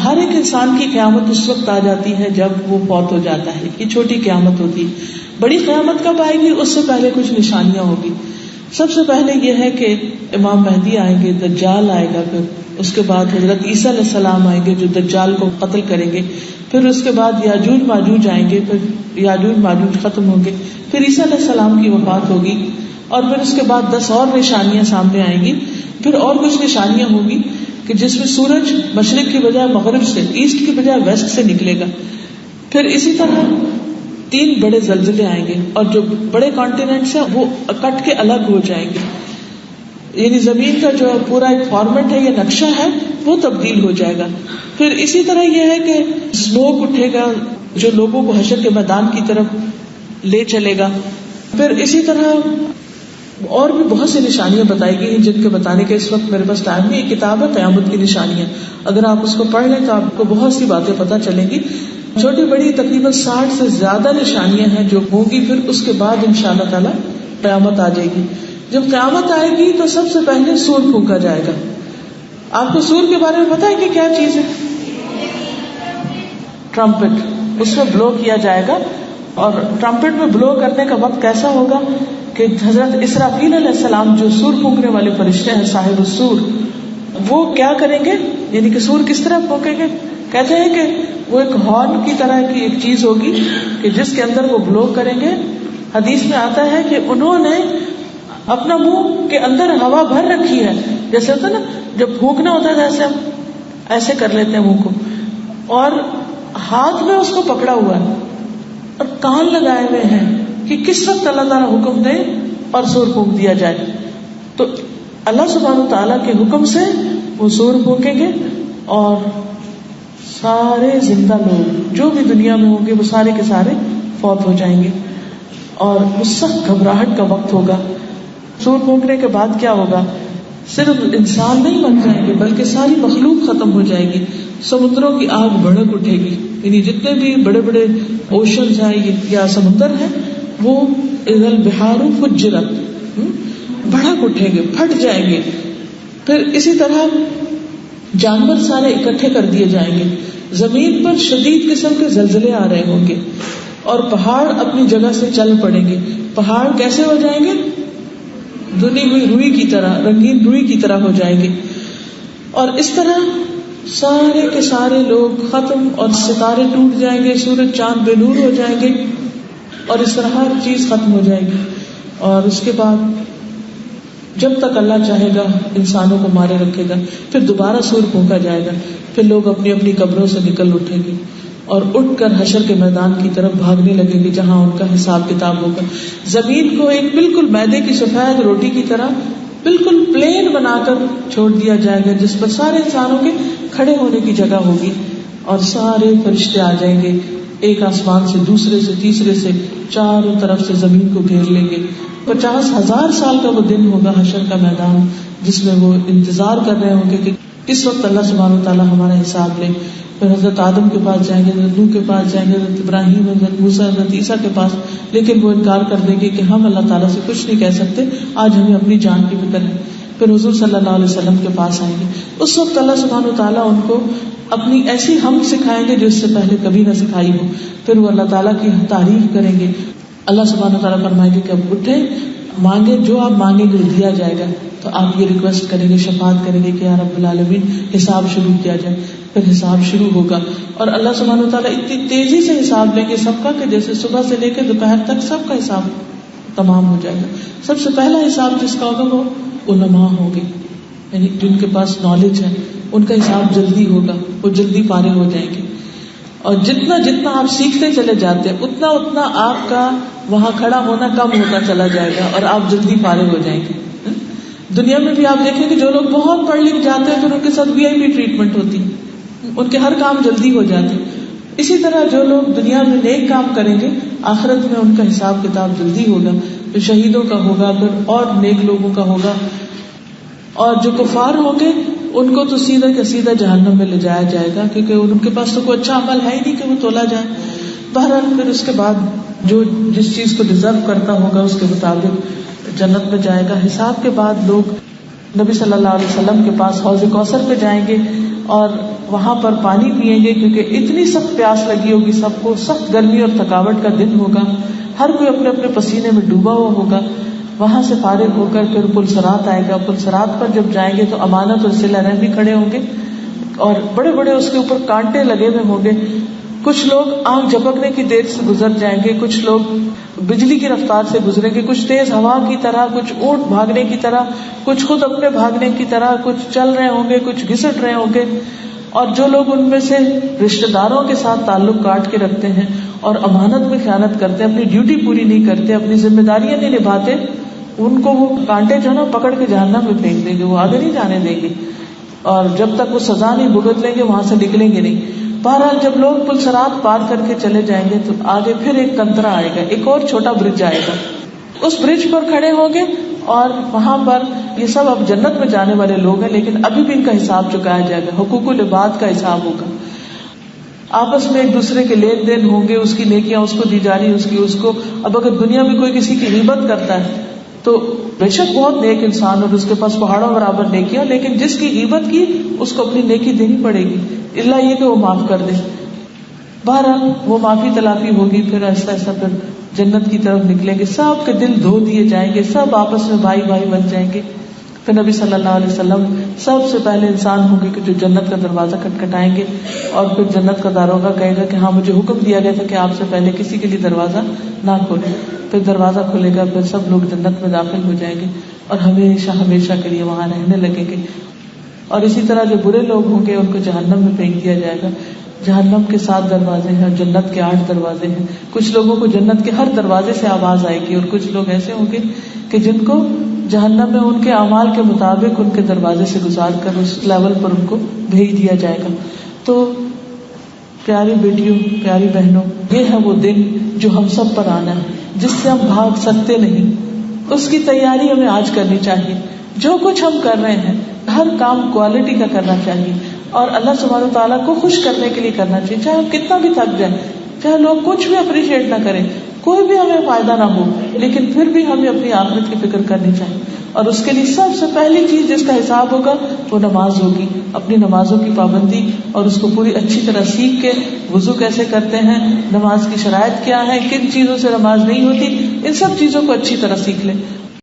ہر ایک انسان کی قیامت اس وقت آ جاتی ہے جب وہ فوت ہو جاتا ہے. یہ چھوٹی قیامت ہوتی ہے. بڑی قیامت کب آئے گی؟ اس سے پہلے کچھ نشانیاں ہوگی. سب سے پہلے یہ ہے کہ امام مہدی آئیں گے, دجال آئے گا, پھر اس کے بعد حضرت عیسیٰ علیہ السلام آئیں گے جو دجال کو قتل کریں گے, پھر اس کے بعد یاجوج ماجوج آئیں گے, پھر یاجوج ماجوج ختم ہوں گے, پھر عیسیٰ علیہ السلام کی وفات ہوگی, اور پھر اس کے بعد 10 اور نشانیاں سامنے آئیں گی. پھر اور کچھ نشانیاں ہوں گی کہ جس میں سورج مشرق کی بجائے مغرب سے, ایسٹ کی بجائے ویسٹ سے نکلے گا. پھر اسی طرح 3 بڑے زلزلے آئیں گے, اور جو بڑے کانٹیننٹس ہیں وہ کٹ کے الگ ہو جائیں گے. یعنی زمین کا جو پورا ایک فارمیٹ ہے یا نقشہ ہے وہ تبدیل ہو جائے گا. پھر اسی طرح یہ ہے کہ اسموک اٹھے گا جو لوگوں کو حشر کے میدان کی طرف لے چلے گا. پھر اسی طرح اور بھی بہت سی نشانیاں بتائی گئی ہیں جن کے بتانے کے اس وقت میرے پاس ٹائم نہیں. ایک کتاب ہے قیامت کی نشانیاں, اگر آپ اس کو پڑھ لیں تو آپ کو بہت سی باتیں پتہ چلیں گی. چھوٹی بڑی تقریباً 60 سے زیادہ نشانیاں ہیں جو ہوں گی. پھر اس کے بعد انشاءاللہ تعالی قیامت آ جائے گی. جب قیامت آئے گی تو سب سے پہلے سور پھونکا جائے گا. آپ کو سور کے بارے میں پتا ہے کہ کیا چیز ہے؟ ٹرمپٹ. اس میں بلو کیا جائے گا, اور ٹرمپٹ میں بلو کرنے کا وقت کیسا ہوگا کہ حضرت اسرافیل علیہ السلام جو سور پھونکنے والے فرشتے ہیں, صاحب السور, وہ کیا کریں گے؟ یعنی کہ سور کس طرح پھونکیں گے؟ کہتے ہیں کہ وہ ایک ہارن کی طرح کی ایک چیز ہوگی کہ جس کے اندر وہ بلو کریں گے. حدیث میں آتا ہے کہ انہوں نے اپنا منہ کے اندر ہوا بھر رکھی ہے, جیسے ہوتا ہے نا جب پھونکنا ہوتا ہے جیسے ہم ایسے کر لیتے ہیں منہ کو, اور ہاتھ میں اس کو پکڑا ہوا ہے, اور کان لگائے ہوئے ہیں کہ کس وقت اللہ تعالیٰ حکم دے اور سور پھونک دیا جائے. تو اللہ سبحانہ و تعالیٰ کے حکم سے وہ سور پھونکیں گے, اور سارے زندہ لوگ جو بھی دنیا میں ہوں گے وہ سارے کے سارے فوت ہو جائیں گے, اور وہ سخت گھبراہٹ کا وقت ہوگا. سور پھونکنے کے بعد کیا ہوگا؟ صرف انسان نہیں بن جائیں گے بلکہ ساری مخلوق ختم ہو جائے گی. سمندروں کی آگ بھڑک اٹھے گی, یعنی جتنے بھی بڑے بڑے اوشنز ہیں یا سمندر ہیں وہ اذا البحار فجرت, بھڑک اٹھیں گے, پھٹ جائیں گے. پھر اسی طرح جانور سارے اکٹھے کر دیے جائیں گے. زمین پر شدید قسم کے زلزلے آ رہے ہوں گے, اور پہاڑ اپنی جگہ سے چل پڑیں گے. پہاڑ کیسے ہو جائیں گے؟ دھنی ہوئی روئی کی طرح, رنگین روئی کی طرح ہو جائیں گے. اور اس طرح سارے کے سارے لوگ ختم, اور ستارے ٹوٹ جائیں گے, سورج چاند بے نور ہو جائیں گے, اور اس طرح ہر چیز ختم ہو جائے گی. اور اس کے بعد جب تک اللہ چاہے گا انسانوں کو مارے رکھے گا. پھر دوبارہ سور پھونکا جائے گا, پھر لوگ اپنی اپنی قبروں سے نکل اٹھیں گے اور اٹھ کر حشر کے میدان کی طرف بھاگنے لگیں گے جہاں ان کا حساب کتاب ہوگا. زمین کو ایک بالکل میدے کی سفید روٹی کی طرح بالکل پلین بنا کر چھوڑ دیا جائے گا, جس پر سارے انسانوں کے کھڑے ہونے کی جگہ ہوگی, اور سارے فرشتے آ جائیں گے ایک آسمان سے, دوسرے سے, تیسرے سے, چاروں طرف سے زمین کو گھیر لیں گے. 50,000 سال کا وہ دن ہوگا حشر کا میدان, جس میں وہ انتظار کر رہے ہوں گے کہ کس وقت اللہ سبحانہ وتعالیٰ ہمارا حساب لے. پھر حضرت آدم کے پاس جائیں گے, حضرت نوح کے پاس جائیں گے, حضرت ابراہیم, حضرت موسیٰ, حضرت عیسیٰ کے پاس, لیکن وہ انکار کر دیں گے کہ ہم اللہ تعالیٰ سے کچھ نہیں کہہ سکتے, آج ہمیں اپنی جان کی فکر ہے. پھر حضور صلی اللہ علیہ وسلم کے پاس آئیں گے. اس وقت اللہ سبحانہ وتعالیٰ ان کو اپنی ایسی حمد سکھائیں گے جو اس سے پہلے کبھی نہ سکھائی ہو. پھر وہ اللہ تعالیٰ کی تعریف کریں گے. اللہ سبحانہ وتعالیٰ فرمائیں گے کہ اب اٹھے, مانگے, جو آپ مانگیں گے دیا جائے گا. تو آپ یہ ریکویسٹ کریں گے, شفاعت کریں گے کہ یا رب العالمین حساب شروع کیا جائے. پھر حساب شروع ہوگا, اور اللہ سبحانہ وتعالیٰ اتنی تیزی سے حساب لیں گے سب کا کہ جیسے صبح سے لے کے دوپہر تک سب کا حساب تمام ہو جائے گا. سب سے پہلا حساب جس کا ہوگا وہ علماء ہوں گے, یعنی جن کے پاس نالج ہے, ان کا حساب جلدی ہوگا, وہ جلدی فارغ ہو جائیں گے. اور جتنا جتنا آپ سیکھتے چلے جاتے ہیں اتنا اتنا آپ کا وہاں کھڑا ہونا کم ہوتا چلا جائے گا, اور آپ جلدی فارغ ہو جائیں گے. دنیا میں بھی آپ دیکھیں کہ جو لوگ بہت پڑھ لکھ جاتے ہیں پھر ان کے ساتھ VIP ٹریٹمنٹ ہوتی ہے, ان کے ہر کام جلدی ہو جاتے. اسی طرح جو لوگ دنیا میں نیک کام کریں گے آخرت میں ان کا حساب کتاب جلدی ہوگا. پھر شہیدوں کا ہوگا, پھر اور نیک لوگوں کا ہوگا, اور جو کفار ہوں گے ان کو تو سیدھا کے سیدھا جہنم میں لے جایا جائے گا, کیونکہ ان کے پاس تو کوئی اچھا عمل ہے ہی نہیں کہ وہ تولا جائے. بہرحال پھر اس کے بعد جو جس چیز کو ڈیزرو کرتا ہوگا اس کے مطابق جنت میں جائے گا. حساب کے بعد لوگ نبی صلی اللہ علیہ وسلم کے پاس حوض کوثر پہ جائیں گے, اور وہاں پر پانی پیئیں گے کیونکہ اتنی سخت پیاس لگی ہوگی سب کو, سخت گرمی اور تھکاوٹ کا دن ہوگا, ہر کوئی اپنے اپنے پسینے میں ڈوبا ہوا ہوگا. وہاں سے فارغ ہو کر پھر پلسرات آئے گا. پلسرات پر جب جائیں گے تو امانت اور صلہ رحم بھی کھڑے ہوں گے اور بڑے بڑے اس کے اوپر کانٹے لگے ہوئے ہوں گے. کچھ لوگ آنکھ جھپکنے کی دیر سے گزر جائیں گے, کچھ لوگ بجلی کی رفتار سے گزریں گے, کچھ تیز ہوا کی طرح, کچھ اونٹ بھاگنے کی طرح, کچھ خود اپنے بھاگنے کی طرح, کچھ چل رہے ہوں گے, کچھ گھسٹ رہے ہوں گے. اور جو لوگ ان میں سے رشتہ داروں کے ساتھ تعلق کاٹ کے رکھتے ہیں اور امانت میں خیانت کرتے ہیں, اپنی ڈیوٹی پوری نہیں کرتے, اپنی ذمہ داریاں نہیں نبھاتے, ان کو وہ کانٹے جو ہے نا پکڑ کے جہنم میں پھینک دیں گے, وہ آگے نہیں جانے دیں گے, اور جب تک وہ سزا نہیں بھگت لیں گے وہاں سے نکلیں گے نہیں. بہرحال جب لوگ پلسرات پار کر کے چلے جائیں گے تو آگے پھر ایک کنترا آئے گا, ایک اور چھوٹا برج آئے گا. اس برج پر کھڑے ہوں گے اور وہاں پر یہ سب اب جنت میں جانے والے لوگ ہیں, لیکن ابھی بھی ان کا حساب چکایا جائے گا, حقوق العباد کا حساب ہوگا. آپس میں ایک دوسرے کے لین دین ہوں گے, اس کی نیکیاں اس کو دی جا رہی, اس کی اس کو. اب اگر دنیا میں کوئی کسی کی غیبت کرتا ہے تو بے شک بہت نیک انسان اور اس کے پاس پہاڑوں برابر نیکیاں, لیکن جس کی غیبت کی اس کو اپنی نیکی دینی پڑے گی, اللہ یہ کہ وہ معاف کر دے. بہرحال وہ معافی تلافی ہوگی, پھر ایسا ایسا پھر جنت کی طرف نکلیں گے, سب کے دل دھو دیے جائیں گے, سب آپس میں بھائی بھائی بن جائیں گے. پھر نبی صلی اللہ علیہ وسلم سب سے پہلے انسان ہوں گے کہ جو جنت کا دروازہ کھٹکھٹائیں گے, اور پھر جنت کا داروغہ کہے گا کہ ہاں مجھے حکم دیا گیا تھا کہ آپ سے پہلے کسی کے لیے دروازہ نہ کھولے. پھر دروازہ کھلے گا, پھر سب لوگ جنت میں داخل ہو جائیں گے اور ہمیشہ ہمیشہ کے لیے وہاں رہنے لگیں گے. اور اسی طرح جو برے لوگ ہوں گے ان کو جہنم میں پھینک دیا جائے گا. جہنم کے 7 دروازے ہیں اور جنت کے 8 دروازے ہیں. کچھ لوگوں کو جنت کے ہر دروازے سے آواز آئے گی, اور کچھ لوگ ایسے ہوں گے کہ جن کو جہنم میں ان کے اعمال کے مطابق ان کے دروازے سے گزار کر اس لیول پر ان کو بھیج دیا جائے گا. تو پیاری بیٹیوں, پیاری بہنوں, یہ ہے وہ دن جو ہم سب پر آنا ہے, جس سے ہم بھاگ سکتے نہیں. اس کی تیاری ہمیں آج کرنی چاہیے. جو کچھ ہم کر رہے ہیں ہر کام کوالٹی کا کرنا چاہیے, اور اللہ سبحانہ تعالیٰ کو خوش کرنے کے لیے کرنا چاہیے. چاہے ہم کتنا بھی تھک جائیں, چاہے لوگ کچھ بھی اپریشیٹ نہ کریں, کوئی بھی ہمیں فائدہ نہ ہو, لیکن پھر بھی ہمیں اپنی آخرت کی فکر کرنی چاہیے. اور اس کے لیے سب سے پہلی چیز جس کا حساب ہوگا وہ نماز ہوگی. اپنی نمازوں کی پابندی اور اس کو پوری اچھی طرح سیکھ کے, وضو کیسے کرتے ہیں, نماز کی شرائط کیا ہے, کن چیزوں سے نماز نہیں ہوتی, ان سب چیزوں کو اچھی طرح سیکھ لیں.